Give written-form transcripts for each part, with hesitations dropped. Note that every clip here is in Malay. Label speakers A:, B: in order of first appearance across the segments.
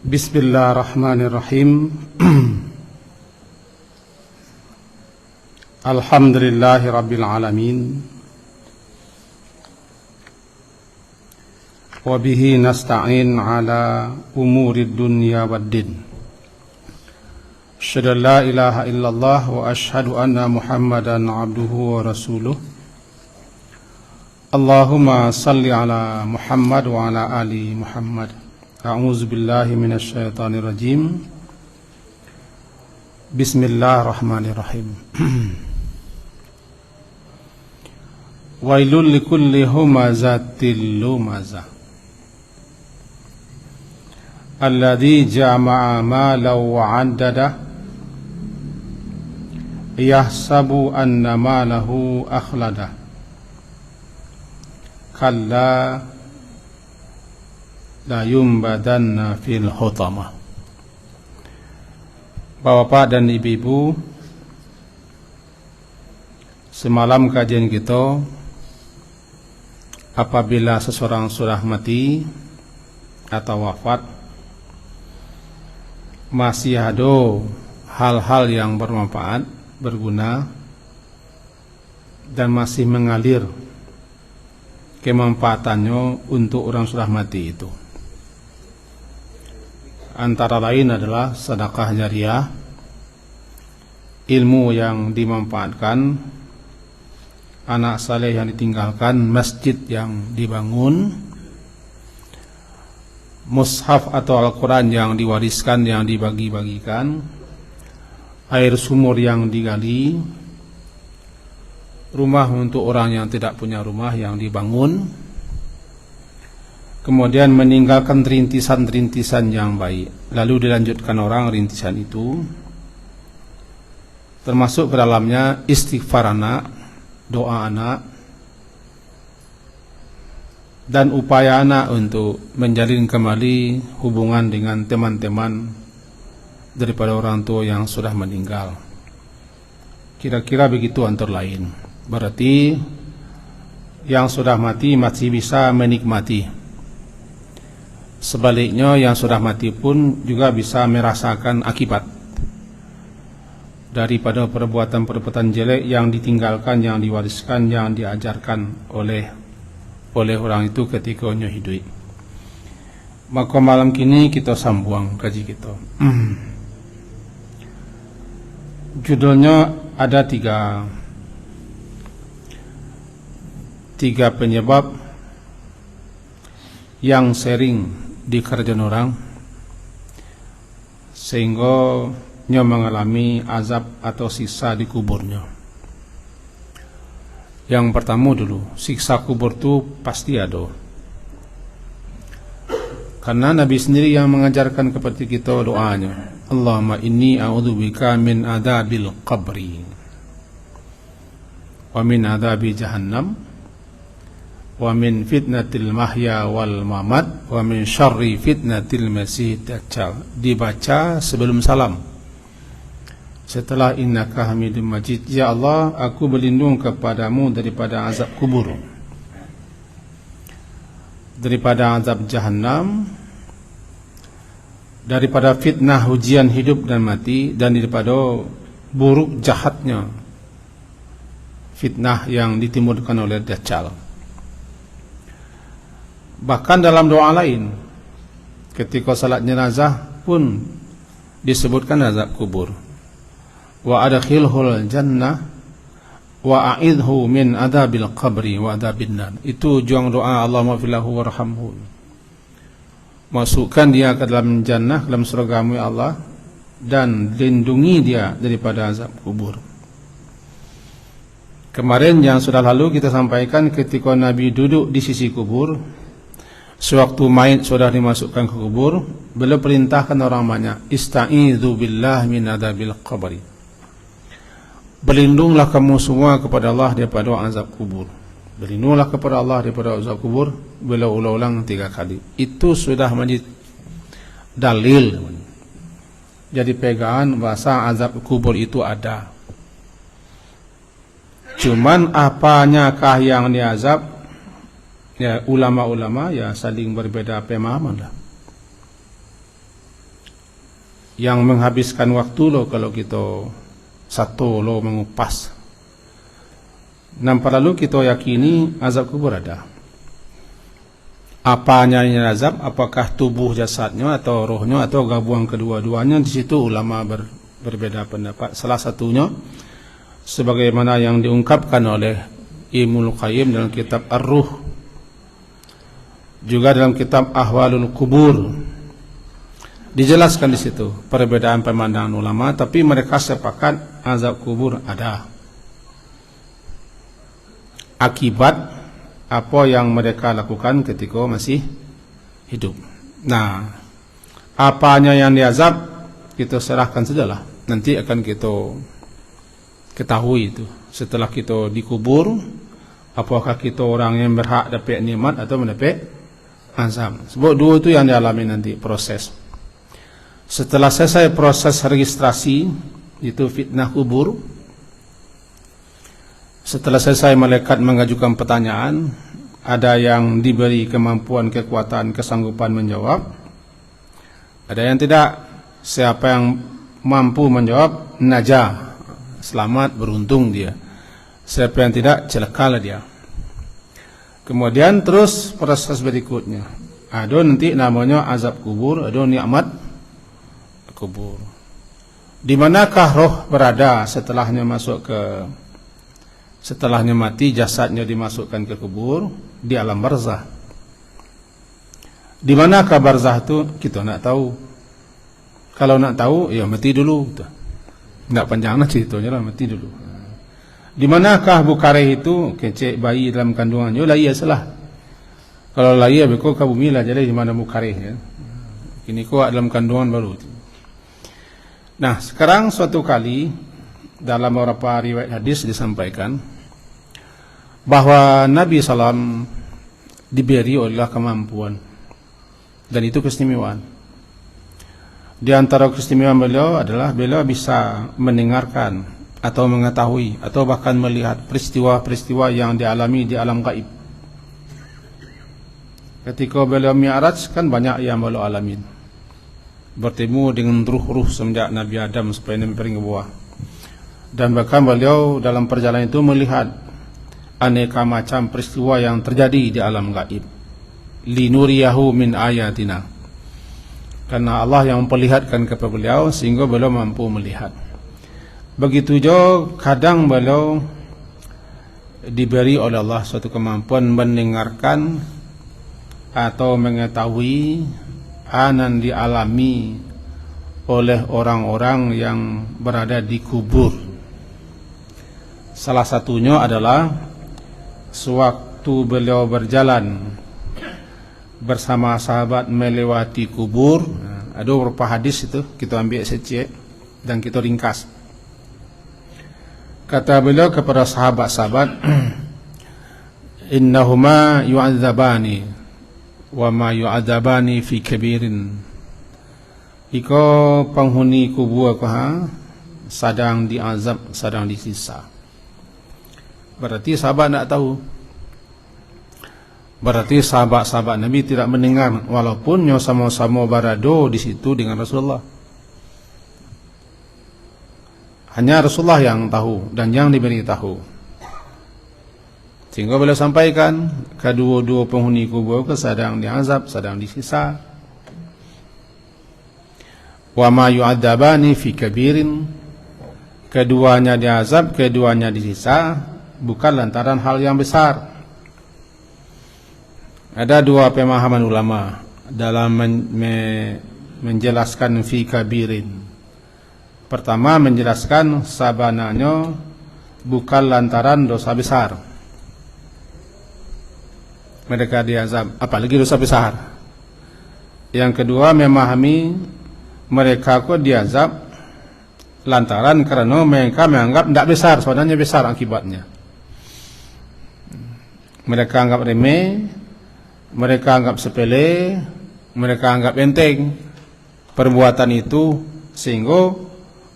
A: Bismillahirrahmanirrahim. Alhamdulillahi rabbil alamin. Wa bihi nasta'in ala umurid dunya waddin. Asyhadu an la ilaha illallah wa asyhadu anna Muhammadan abduhu wa rasuluh. Allahumma salli ala Muhammad wa ala ali Muhammad. A'udzu billahi minasy syaithanir rajim. Bismillahirrahmanirrahim. Wailul likulli humazatil lumazah alladzi jama'a malan wa 'addada yahsabu anna malahu akhlada kalla la yumbadanna fil hutamah. Bapak dan ibu-ibu, semalam kajian kita, apabila seseorang sudah mati atau wafat, masih ada hal-hal yang bermanfaat, berguna, dan masih mengalir kemanfaatannya untuk orang sudah mati itu. Antara lain adalah sedekah jariah, ilmu yang dimanfaatkan, anak saleh yang ditinggalkan, masjid yang dibangun, mushaf atau Al-Quran yang diwariskan, yang dibagi-bagikan, air sumur yang digali, rumah untuk orang yang tidak punya rumah yang dibangun, kemudian meninggalkan rintisan-rintisan yang baik, lalu dilanjutkan orang rintisan itu, termasuk ke dalamnya istighfar anak, doa anak, dan upaya anak untuk menjalin kembali hubungan dengan teman-teman daripada orang tua yang sudah meninggal. Kira-kira begitu antara lain. Berarti yang sudah mati masih bisa menikmati. Sebaliknya yang sudah mati pun juga bisa merasakan akibat daripada perbuatan-perbuatan jelek yang ditinggalkan, yang diwariskan, yang diajarkan oleh orang itu ketika hidup. Maka malam kini kita sambung kaji kita. Judulnya ada tiga penyebab yang sering dikerjakan orang sehingga nya mengalami azab atau siksa di kuburnya. Yang pertama dulu, siksa kubur itu pasti ada, karena Nabi sendiri yang mengajarkan kepada kita doanya, Allahumma inni a'udzubika min adzabil qabri wa min adzabi jahannam wa min fitnatil mahya wal mamat wa min syarri fitnatil masih dajjal. Dibaca sebelum salam. Setelah innaka hamidum majid, ya Allah, aku berlindung kepadamu daripada azab kubur, daripada azab jahannam, daripada fitnah ujian hidup dan mati, dan daripada buruk jahatnya fitnah yang ditimbulkan oleh dajjal. Bahkan dalam doa lain, ketika salat jenazah pun disebutkan azab kubur. Wa adkhilhul jannah wa a'idhu min adabil qabri wa adabin nar. Itu juang doa Allahumma fillahu warhamhu. Masukkan dia ke dalam jannah, dalam surgamu ya Allah, dan lindungi dia daripada azab kubur. Kemarin yang sudah lalu kita sampaikan ketika Nabi duduk di sisi kubur, sewaktu mayit sudah dimasukkan ke kubur, beliau perintahkan orang banyak, ista'idzu billahi min adabil qabri. Berlindunglah kamu semua kepada Allah daripada azab kubur. Berlindunglah kepada Allah daripada azab kubur. Beliau ulang-ulang 3 kali. Itu sudah menjadi dalil, jadi pegangan bahasa azab kubur itu ada. Cuman apanyakah yang diazab, ya ulama-ulama ya saling berbeda pemahaman lah. yang menghabiskan waktu lo kalau kita satu lo mengupas. Nampak lalu kita yakini azab kubur ada. Apanya yang azab? Apakah tubuh jasadnya atau rohnya atau gabungan kedua-duanya? Di situ ulama berbeda pendapat. Salah satunya sebagaimana yang diungkapkan oleh Ibnul Qayyim dalam kitab Ar-Ruh, juga dalam kitab Ahwalul Kubur, dijelaskan di situ perbedaan pemandangan ulama, tapi mereka sepakat azab kubur ada. Akibat apa yang mereka lakukan ketika masih hidup. Nah, apanya yang diazab kita serahkan sajalah. Nanti akan kita ketahui itu setelah kita dikubur, apakah kita orang yang berhak dapat nikmat atau mendapat azab. Sebab dua itu yang dialami nanti proses. Setelah selesai proses registrasi itu fitnah kubur, setelah selesai malaikat mengajukan pertanyaan, ada yang diberi kemampuan, kekuatan, kesanggupan menjawab, ada yang tidak. Siapa yang mampu menjawab, najah, selamat, beruntung dia. Siapa yang tidak, celakalah dia. Kemudian terus proses berikutnya, ada nanti namanya azab kubur, ada nikmat kubur. Di manakah roh berada setelahnya mati, jasadnya dimasukkan ke kubur? Di alam barzah. Di manakah barzah itu? Kita nak tahu. Kalau nak tahu, ya mati dulu. Tidak panjang lah ceritanya lah, mati dulu. Di manakah bukareh itu? Kecek bayi dalam kandungannya, lahir salah. Kalau lahir, kau bumi lah, jadi di mana bukareh ya? Ini kau dalam kandungan baru. Nah, sekarang suatu kali dalam beberapa riwayat hadis disampaikan bahwa Nabi SAW diberi oleh kemampuan, dan itu keistimewaan. Di antara keistimewaan beliau adalah beliau bisa mendengarkan atau mengetahui atau bahkan melihat peristiwa-peristiwa yang dialami di alam gaib. Ketika beliau mi'raj kan banyak yang beliau alamin. Bertemu dengan ruh-ruh semenjak Nabi Adam sampai Nabi Ibrahim buah. Dan bahkan beliau dalam perjalanan itu melihat aneka macam peristiwa yang terjadi di alam gaib. Linuriyahu min ayatina. Karena Allah yang memperlihatkan kepada beliau sehingga beliau mampu melihat. Begitu juga kadang beliau diberi oleh Allah suatu kemampuan mendengarkan atau mengetahui anan dialami oleh orang-orang yang berada di kubur. Salah satunya adalah sewaktu beliau berjalan bersama sahabat melewati kubur. Ada beberapa hadis itu kita ambil secek dan kita ringkas. Kata beliau kepada sahabat-sahabat, innahuma yu'adzabani wa ma yu'adzabani fi kabirin. Iko penghuni kubur sedang diazab, sedang disiksa. Berarti sahabat nak tahu. Berarti sahabat-sahabat Nabi tidak mendengar, walaupun nyo sama-sama berada di situ dengan Rasulullah. Hanya Rasulullah yang tahu dan yang diberi tahu. Sehingga beliau sampaikan kedua-dua penghuni kubur sedang diazab, sedang disiksa. Wa ma yu'adzabani fi kabirin. Keduanya diazab, keduanya disiksa, bukan lantaran hal yang besar. Ada dua pemahaman ulama dalam menjelaskan fi kabirin. Pertama, menjelaskan sabananya bukan lantaran dosa besar mereka diazab, apalagi dosa besar. Yang kedua, memahami mereka kok diazab lantaran karena mereka menganggap tidak besar, sebenarnya besar akibatnya. Mereka anggap remeh, mereka anggap sepele, mereka anggap enteng perbuatan itu, sehingga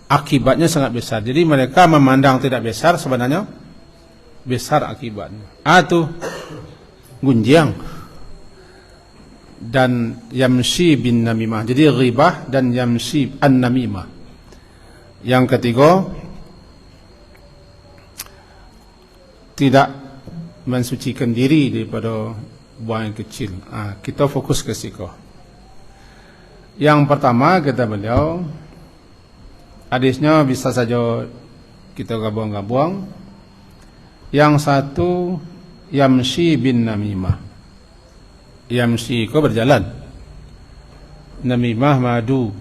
A: akibatnya sangat besar. Jadi mereka memandang tidak besar, sebenarnya besar akibatnya. Itu gunjang. dan yamshi bin namimah. Jadi ghibah dan yamshi an namimah. Yang ketiga, tidak mensucikan diri daripada buang yang kecil. Kita fokus ke situ. Yang pertama kata beliau, hadisnya bisa saja kita gabung-gabung. Yang satu, yamshi bin namimah. Yamshi ko berjalan. Namimah madu,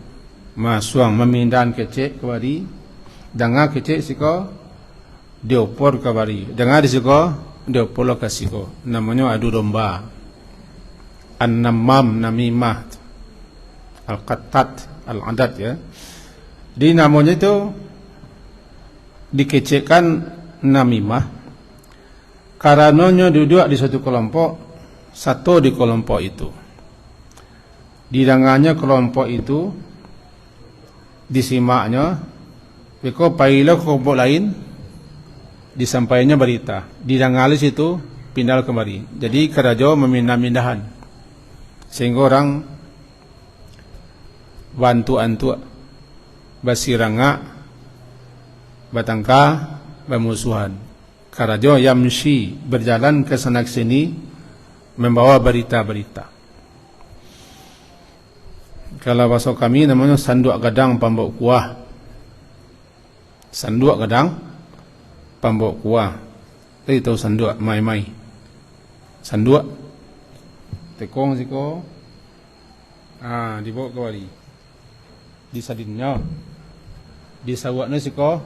A: masuang memindahan kecek kebari. Dengar kecek siko diopor kebari. Dengar di siko diopor ke siko. Namanya adu domba. An-namam namimah. Al-qattat, al-adat ya. Di namanya itu dikecekkan namimah. Karenanya duduk di satu kelompok, satu di kelompok itu. Di dengannya kelompok itu, disimaknya, beko pailah kelompok lain, disampaikannya berita. Di dengalis itu pindah kembali. Jadi kerajo memindah-mindahan, sehingga orang bantu-antu, basiranga, batangka, bermusuhan. Karajo yamshi, berjalan ke sana ke sini, membawa berita-berita. Kalau bahasa kami namanya sanduk gadang pambok kuah. Sanduk gadang pambok kuah. Tadi tahu sanduk mai-mai. Sanduk tekong siko. Dibawa kembali. Disadinnya, disawaknya siko,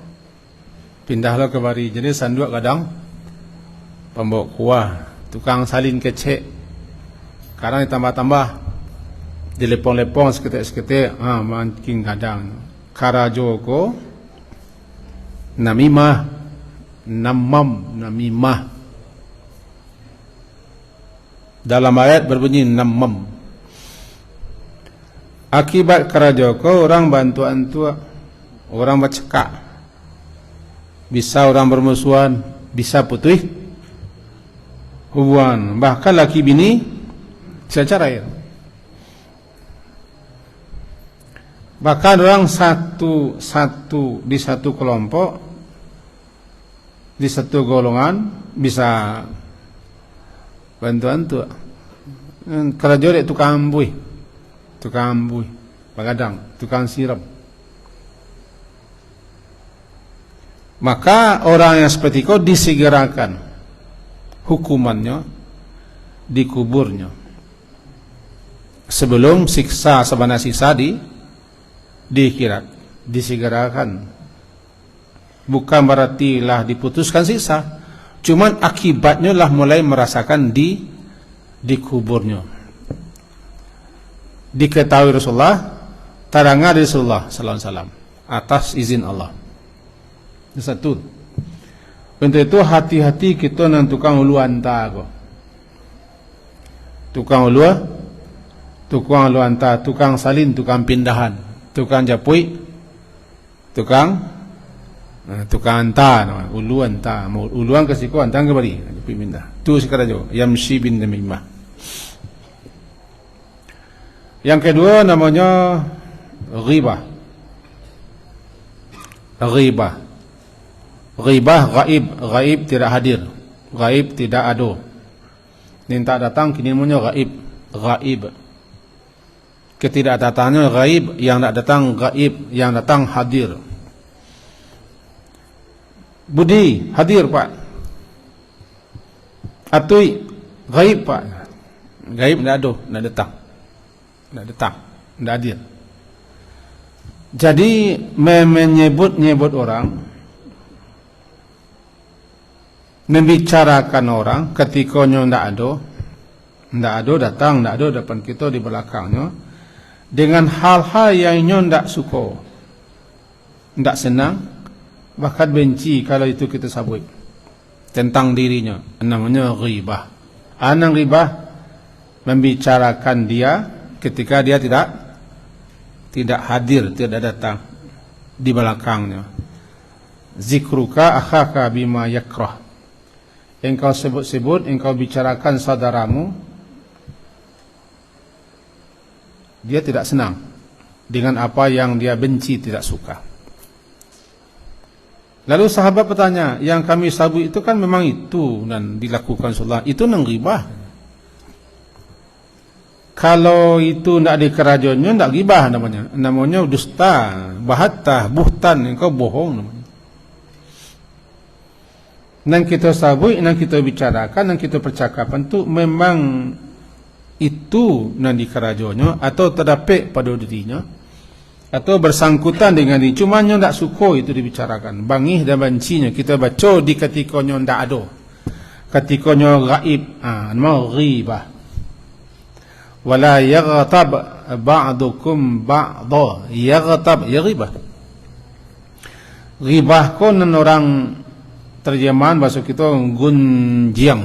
A: pindahlah ke bari. Jadi sanduk kadang pembok kuah, tukang salin kecek. Sekarang ditambah-tambah, dilepong-lepong seketik-seketik, makin kadang. Karajo ko namimah, namam, namimah. Dalam ayat berbunyi namam. Akibat kerajoko orang bantu-antu, orang bercekak, bisa orang bermusuhan, bisa putus hubungan, bahkan laki bini secara ya. Bahkan orang satu di satu kelompok, di satu golongan bisa bantu-antu. Kerajaan itu tukang ambui, bagadang, tukang siram. Maka orang yang seperti itu disegerakan hukumannya, dikuburnya sebelum siksa sebanyak siksa di akhirat. Disegerakan, bukan berarti lah diputuskan siksa, cuman akibatnya lah mulai merasakan dikuburnya. Diketahui Rasulullah, terangkan Rasulullah sallallahu alaihi wasallam atas izin Allah. Satu. Untuk itu hati-hati kita dengan tukang ulu anta ko. Tukang ulu anta, tukang salin, tukang pindahan, tukang japui, tukang anta, ulu anta, uluan kasiko anta kembali, japui pindah. Tu sekarang jo, yamshi bin namimah. Yang kedua namanya ghibah. Ghibah gaib tidak hadir, gaib tidak ada. Ini tak datang kini namanya gaib. Ketidakdatangannya gaib, yang tak datang gaib, yang datang hadir. Budi hadir Pak. Atui gaib Pak. Gaib tidak ada, tidak datang, tidak hadir. Jadi menyebut orang, membicarakan orang ketika tidak ada datang, tidak ada depan kita, di belakangnya, dengan hal-hal yang tidak suka, tidak senang, bahkan benci kalau itu kita sabut tentang dirinya, namanya ghibah. Anang ghibah membicarakan dia ketika dia tidak hadir, tidak datang di belakangnya. Zikruka akhaka bima yakrah. Engkau sebut-sebut, engkau bicarakan saudaramu Dia tidak senang dengan apa yang dia benci, tidak suka. Lalu sahabat bertanya, yang kami sabut itu kan memang itu dan dilakukan Rasulullah, itu nang ghibah. Kalau itu tidak di kerajaannya, tidak ghibah namanya. Namanya dusta, bahattah, buhtan, engkau bohong namanya. Dan kita sabut, dan kita bicarakan, dan kita percakapan tu memang itu nan di kerajaannya atau terdapat pada dirinya atau bersangkutan dengan dia, cuma nya tak suka itu dibicarakan, bangih dan bencinya kita baca di ketika nya tak ada, ketika nya gaib, nama ghibah. Wala yaghtab ba'dukum ba'dha, yaghtab ya ghibah. Ghibah kon orang terjemahan bahasa kita gunjiang,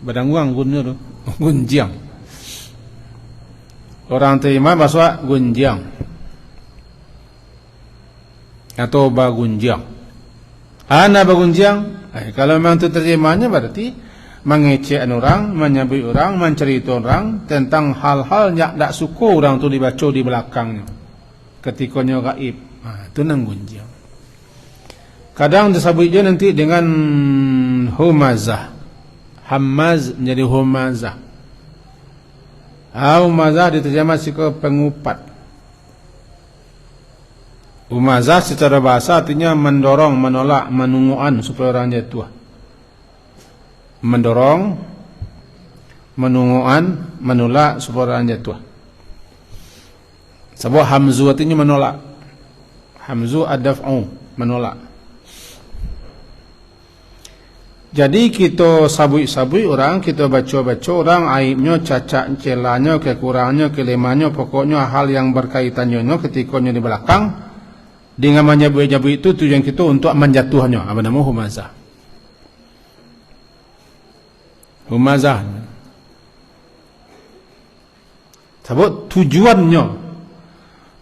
A: badang uang gunnya tu gunjiang. Orang terima bahasa gunjiang atau bagunjiang. Ana bagunjiang. Kalau memang itu terjemahannya berarti mengecek orang, menyebut orang, mencerita orang tentang hal-hal yang tak suka orang tu dibaca di belakangnya ketika nya gaib. Itu nang gunjiang. Kadang disebut je nanti dengan humazah. Hammaz menjadi humazah. Humazah diterjemah sebagai pengupat. Humazah secara bahasa artinya mendorong, menolak, menunguan supaya orang jatuh. Mendorong, menunguan, menolak supaya orang jatuh. Sebab hamzu artinya menolak. Hamzu ad-daf'u, menolak. Jadi kita sabui orang, kita baca-baca orang aibnya, cacat celanya, kekurangannya, kelemahannya, pokoknya hal yang berkaitannya ketika di belakang. Dengan menyebut-nyebut itu tujuan kita untuk menjatuhnya. Apa nama humazah? Humazah. Sebab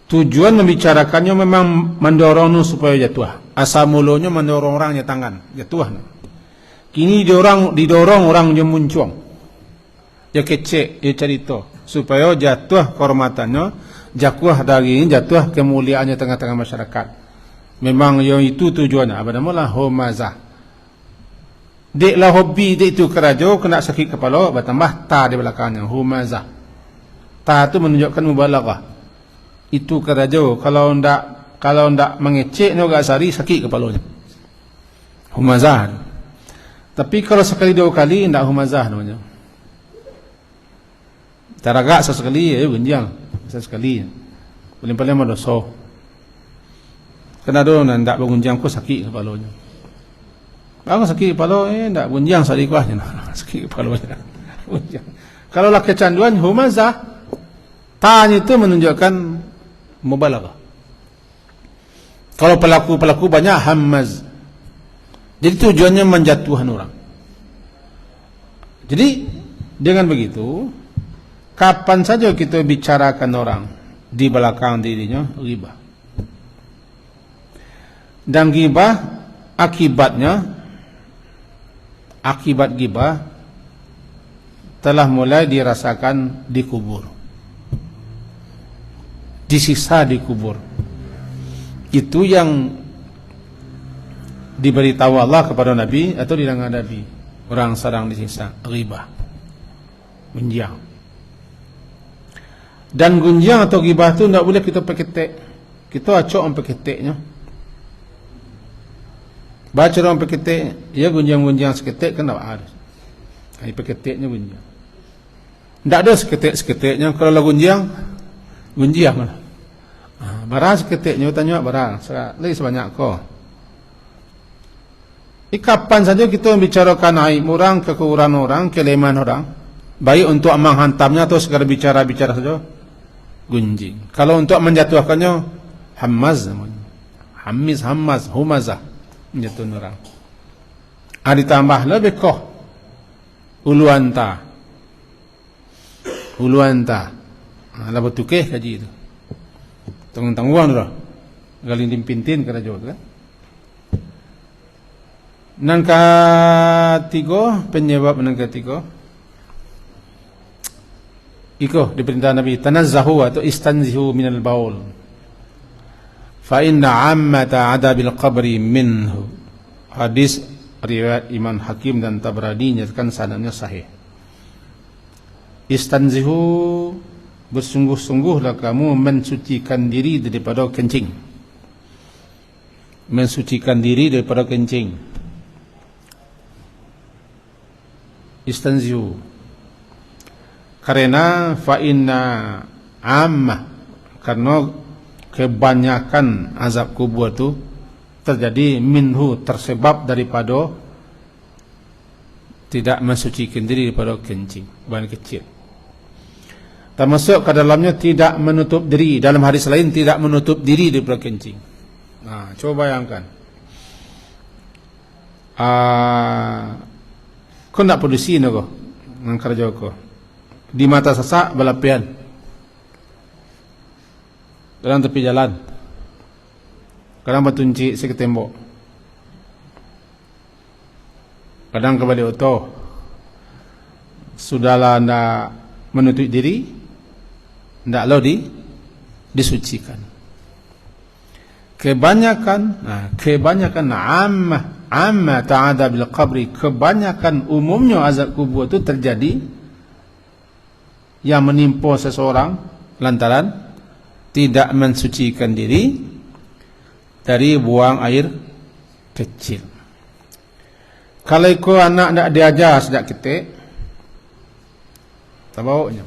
A: tujuan membicarakannya memang mendorongnya supaya jatuh. Asal mulanya mendorong orangnya tangan jatuh. Kini didorong orang yang muncung. Dia kecek, dia cerita supaya jatuh kehormatannya, jatuh kemuliaannya tengah-tengah masyarakat. Memang yang itu tujuannya. Apa nama lah humazah. Deklah hobi dek itu keraja kena sakit kepala, bertambah ta di belakangnya humazah. Ta itu menunjukkan mubalaghah. Itu keraja kalau ndak mengecek ni agak sari sakit kepalanya. Humazah. Tapi kalau sekali dua kali tidak humazah namanya. Teragak sesekali ya gunjang, sesekali. Paling-paling madosa. Kena do ndak bergunjang ko sakit kepalanya. Kalau sakit kepala ndak gunjang sari kuahnya. Sakit kepalanya. Gunjang. Kalau lah kecanduan humazah, tanya itu menunjukkan mubalaghah. Kalau pelaku banyak hammaz. Jadi tujuannya menjatuhkan orang. Jadi dengan begitu, kapan saja kita bicarakan orang di belakang dirinya, ghibah. Dan ghibah akibat ghibah telah mulai dirasakan di kubur, disiksa di kubur. Itu yang diberitahu Allah kepada Nabi atau didengar Nabi, orang sedang disiksa, ghibah, gunjang. Dan gunjang atau ghibah itu tidak boleh kita peketek. Kita acok orang peketeknya. Baca orang peketek, ya gunjang-gunjang seketek kan tak ada. Ini peketeknya gunjang. Tidak ada seketek-seketeknya. Kalau lah gunjang lah. Barang seketeknya, tanya barang. Lagi sebanyak kau. Kapan saja kita membicarakan aib orang, kekurangan orang, kelemahan orang, baik untuk menghantamnya atau sekadar bicara-bicara saja, gunjing. Kalau untuk menjatuhkannya, hammaz namanya. Hammaz, humazah, menjatuhkan orang. Ditambah lebih koh, uluanta. Lalu tukeh kaji itu. Tanggung-tangguan dah. Galin dimpintin kerja juga kan. Nang ketiga, penyebab nang ketiga Iko diperintah Nabi, tanazzahu atau istanzihu minal baul. Fa inna ammata adabil qabri minhu. Hadis riwayat Imam Hakim dan Tabrani nyatakan sanadnya sahih. Istanzihu, bersungguh-sungguhlah kamu mensucikan diri daripada kencing. Mensucikan diri daripada kencing. Istanzihu. Karena fa inna ammah, karena kebanyakan azab kubur itu terjadi minhu, tersebab daripada tidak mensucikan diri daripada kencing, buang kecil. Termasuk ke dalamnya tidak menutup diri. Dalam hadis lain tidak menutup diri daripada kencing. Nah, coba bayangkan. Kau nak produksi ni kau, nang kerja kau. Di mata sasak balapian. Dalam tepi jalan. Kadang bertunci ke tembok. Kadang ke balik auto. Sudahlah anda menutup diri, hendaklah disucikan. Kebanyakan amma ta'ada bil qabri, kebanyakan umumnya azab kubur itu terjadi yang menimpa seseorang lantaran tidak mensucikan diri dari buang air kecil. Kalau ikut anak tidak diajar sejak kecil, tak bawanya.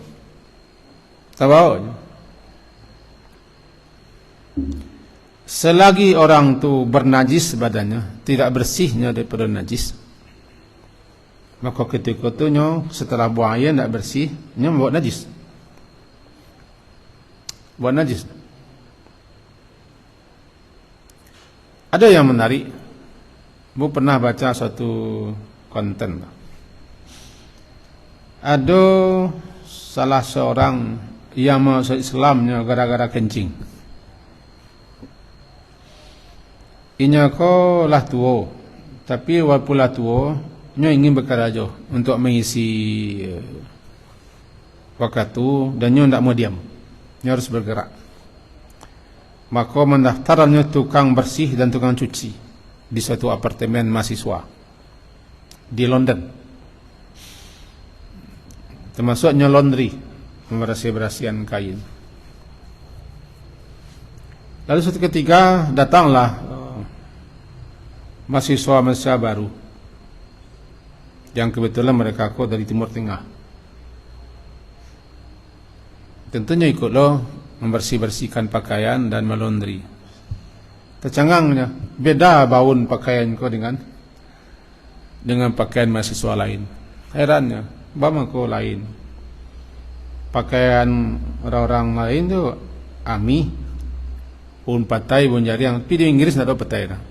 A: Selagi orang tu bernajis badannya, tidak bersihnya daripada najis, maka ketika itu setelah buang air tidak bersih, buat najis. Buat najis. Ada yang menarik. Bu pernah baca suatu konten. Ada salah seorang yang masuk Islamnya gara-gara kencing. Inya ko lah tua, tapi walaupun lah tua, nya ingin bekerja untuk mengisi waktu tu, dan nya tidak mau diam, nya harus bergerak. Maka mendaftarannya tukang bersih dan tukang cuci di suatu apartemen mahasiswa di London, termasuknya laundry, membersih-bersihkan kain. Lalu suatu ketika datanglah mahasiswa baru yang kebetulan mereka dari Timur Tengah. Tentunya ikutlah membersih-bersihkan pakaian dan melondri. Tercengangnya, beda baun pakaian kau dengan pakaian mahasiswa lain. Herannya, bama kau lain. Pakaian orang-orang lain tu ami, pun patai, pun jariang. Tapi di Inggris tak ada patai dah.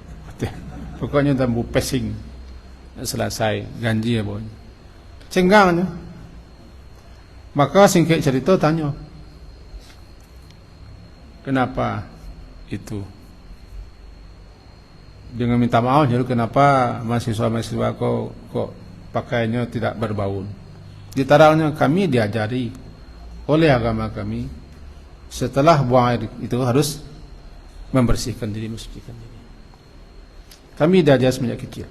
A: Pokoknya tambu pesing selesai ganji ya boy. Cenggangnya. Maka singkat cerita tanya, kenapa itu? Dengan minta maaf, jadi kenapa mahasiswa-mahasiswa kok pakaiannya tidak berbaun? Ditarangnya kami diajari oleh agama kami, setelah buang air itu harus membersihkan diri, mensucikan diri. Kami diajar semenjak kecil.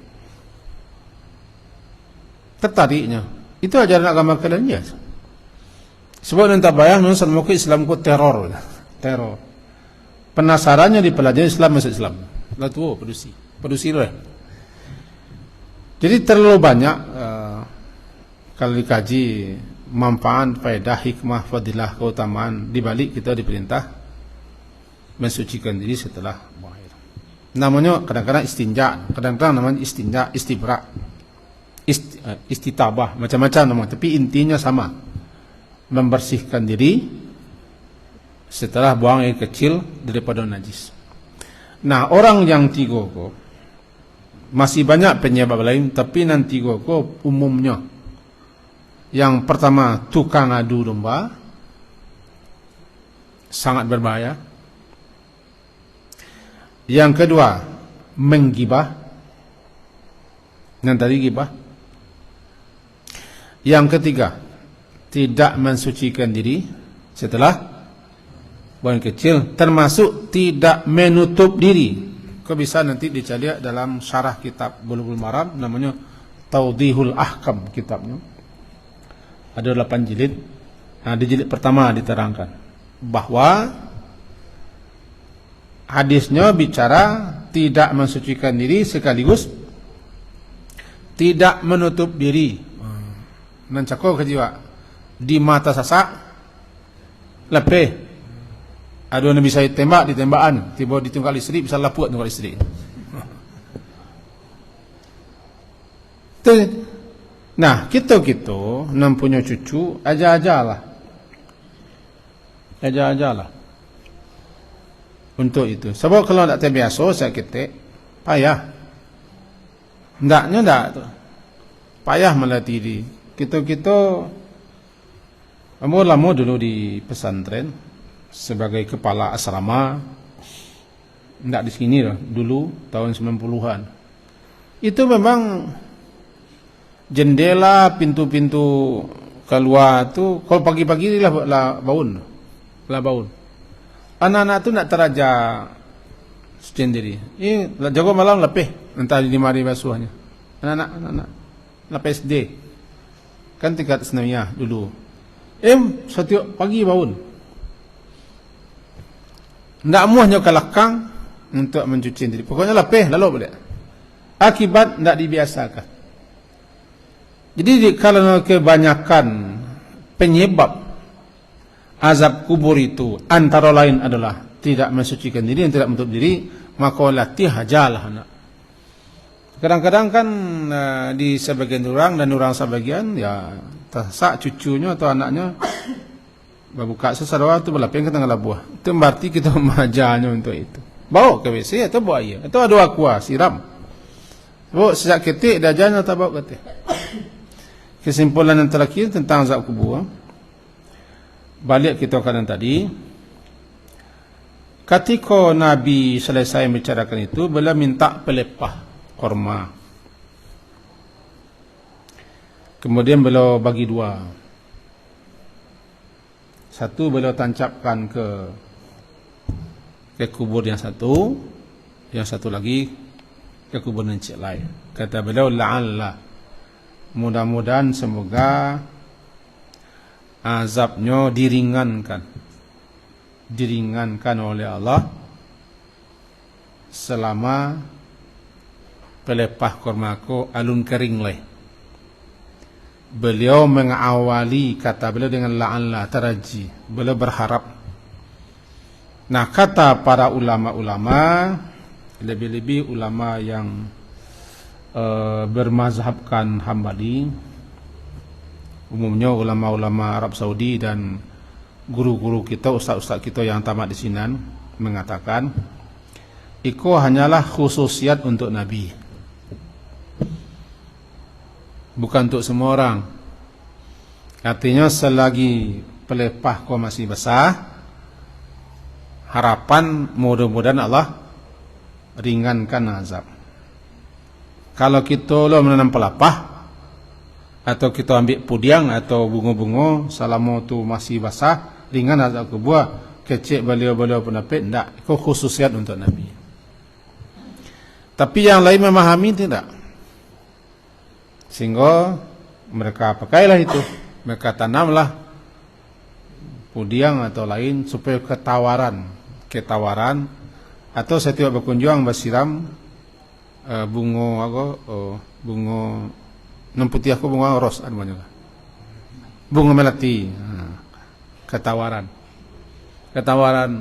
A: Tertariknya, itu ajaran agama kalian ya. Sebab nanti bayang nusan mau ke Islam ku teror. Penasarannya dipelajari Islam masuk Islam. Lah tu produksi lah. Jadi terlalu banyak kalau dikaji manfaat, faedah, hikmah, fadilah, keutamaan di balik kita diperintah mensucikan diri setelah buang air. Namanya kadang-kadang istinja, kadang-kadang namanya istinja, istibra, istitabah, macam-macam nama, tapi intinya sama, membersihkan diri setelah buang air kecil daripada najis. Nah, orang yang tiga ko masih banyak penyebab lain, tapi nanti tiga ko umumnya. Yang pertama, tukang adu domba, sangat berbahaya. Yang kedua, menggibah, yang tadi gibah. Yang ketiga, tidak mensucikan diri setelah buang kecil, termasuk tidak menutup diri. Kau bisa nanti dicari dalam syarah kitab Bulughul Maram, namanya Tawdihul Ahkam kitabnya. Ada 8 jilid. Nah, di jilid pertama diterangkan bahwa hadisnya bicara tidak mensucikan diri sekaligus tidak menutup diri. Mencakau ke jiwa. Di mata sasak lepeh. Ada yang bisa ditembak, ditembakan. Tiba ditunggal istri, bisa lapuk tunggal istri. Nah, kita punya cucu aja-ajalah. Aja-ajalah. Untuk itu. Sebab kalau tak terbiasa saya ketik, payah. Ndaknya ndak tu. Payah melatih diri. Kita lama dulu di pesantren sebagai kepala asrama. Ndak di sini lah, dulu tahun 90-an. Itu memang jendela, pintu-pintu keluar tu kalau pagi-pagi lah baun. Anak-anak tu nak teraja sendiri. Jago malam lepeh entah di mari basuhnya. Anak-anak lapeh SD. Kan tingkat senamnya dulu. Setiap pagi bangun. Ndak muahnya ke belakang untuk mencuci diri. Pokoknya lepeh lalu boleh. Akibat ndak dibiasakan. Jadi kalau kebanyakan penyebab azab kubur itu antara lain adalah tidak mensucikan diri dan tidak menutup diri, maka latih hajalah anak. Kadang-kadang kan di sebagian orang dan orang sebagian ya tersak cucunya atau anaknya buka sesadar itu berlapeng ke tengah buah. Itu berarti kita mengajarnya untuk itu. Bawa ke WC atau bawa air atau ada aqua siram. Bawa sejak ketik dah jangan atau bawa ketik. Kesimpulan yang terakhir tentang azab kubur. Balik kita kadang tadi. Ketika Nabi selesai membicarakan itu, beliau minta pelepah korma. Kemudian beliau bagi 2. Satu beliau tancapkan ke kubur yang satu lagi ke kubur yang lain. Kata beliau, la'alla, mudah-mudahan semoga azabnya diringankan oleh Allah selama pelepah kormako alun kering leh. Beliau mengawali kata beliau dengan la'alla, taraji. Beliau berharap. Nah, kata para ulama-ulama, lebih-lebih ulama yang bermazhabkan Hambali, umumnya ulama-ulama Arab Saudi dan guru-guru kita, ustaz-ustaz kita yang tamat di Sinan, mengatakan itu hanyalah khususiat untuk Nabi, bukan untuk semua orang. Artinya selagi pelepah kau masih basah, harapan mudah-mudahan Allah ringankan azab. Kalau kita lo menanam pelepah atau kita ambil pudiang atau bunga-bunga selama tu masih basah, ringan azab ke buah, kecik beliau-beliau pun dapat, tidak. Itu khususiat untuk Nabi. Tapi yang lain memahami tidak. Sehingga mereka pakailah itu, mereka tanamlah pudiang atau lain supaya ketawaran atau setiap berkunjung bersiram bunga bunga non putih aku bunga ros namanya, bunga melati, ketawaran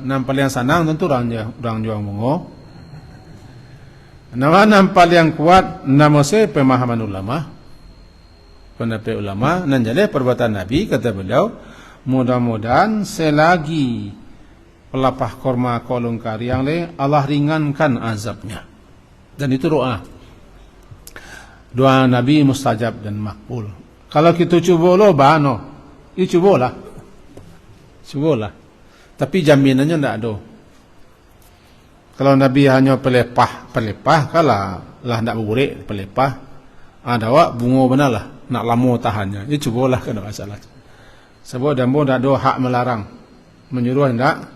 A: nampal yang sanang tentu orang juang bunga. Nama nampal yang kuat nama saya pemahaman ulama, pendapat ulama, dan jadi perbuatan Nabi. Kata beliau, mudah-mudahan selagi pelapah korma kolong kariang le, Allah ringankan azabnya. Dan itu doa Nabi mustajab dan makbul. Kalau kita cuba lo bano, cubalah. Tapi jaminannya tidak ada. Kalau Nabi hanya pelepah, kalau lah tidak berburik pelepah, ada wak bunga benar lah, nak lama tahannya. Cubalah kena masalah. Sebab dambo tak ada hak melarang, menyuruh hendak,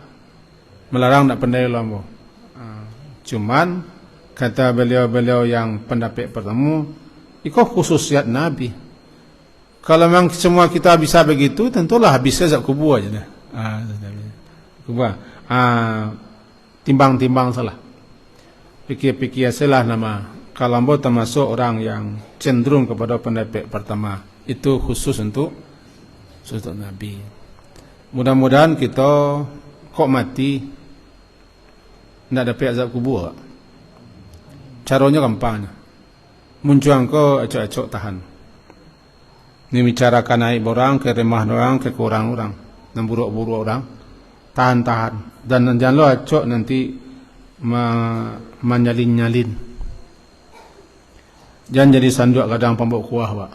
A: melarang tak pandai lambo. Cuman kata beliau-beliau yang pendapat pertama, itu khususiat Nabi. Kalau memang semua kita bisa begitu, tentulah bisa zat kubur aja dah. Kubur. Timbang-timbang salah. Pikir-pikir salah nama. Kalau ambo termasuk orang yang cenderung kepada pendapat pertama, itu khusus untuk Nabi. Mudah-mudahan kita kok mati tidak dapat azab kubur. Caranya gampang. Muncul ko acok-acok tahan. Ini bicarakan naik orang, ke remah orang, ke kurang orang, dan buruk-buruk orang, tahan-tahan. Dan jangan lo acok nanti menyalin-nyalin. Jangan jadi sanduk kadang pembok kuah, Pak.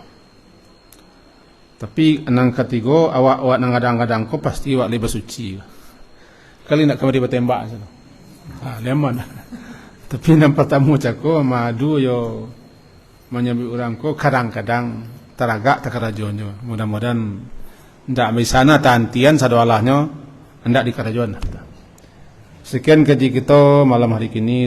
A: Tapi nang ketiga awak nang kadang-kadang ko pasti awak lebih suci. Kali nak kembali bertembak sana. Lemon. Tapi nang pertama cako madu yo menyebut orang ko kadang-kadang teragak terkerajonyo. Mudah-mudahan ndak misana tantian sadawalahnya ndak dikerajon. Sekian kaji kita malam hari ini.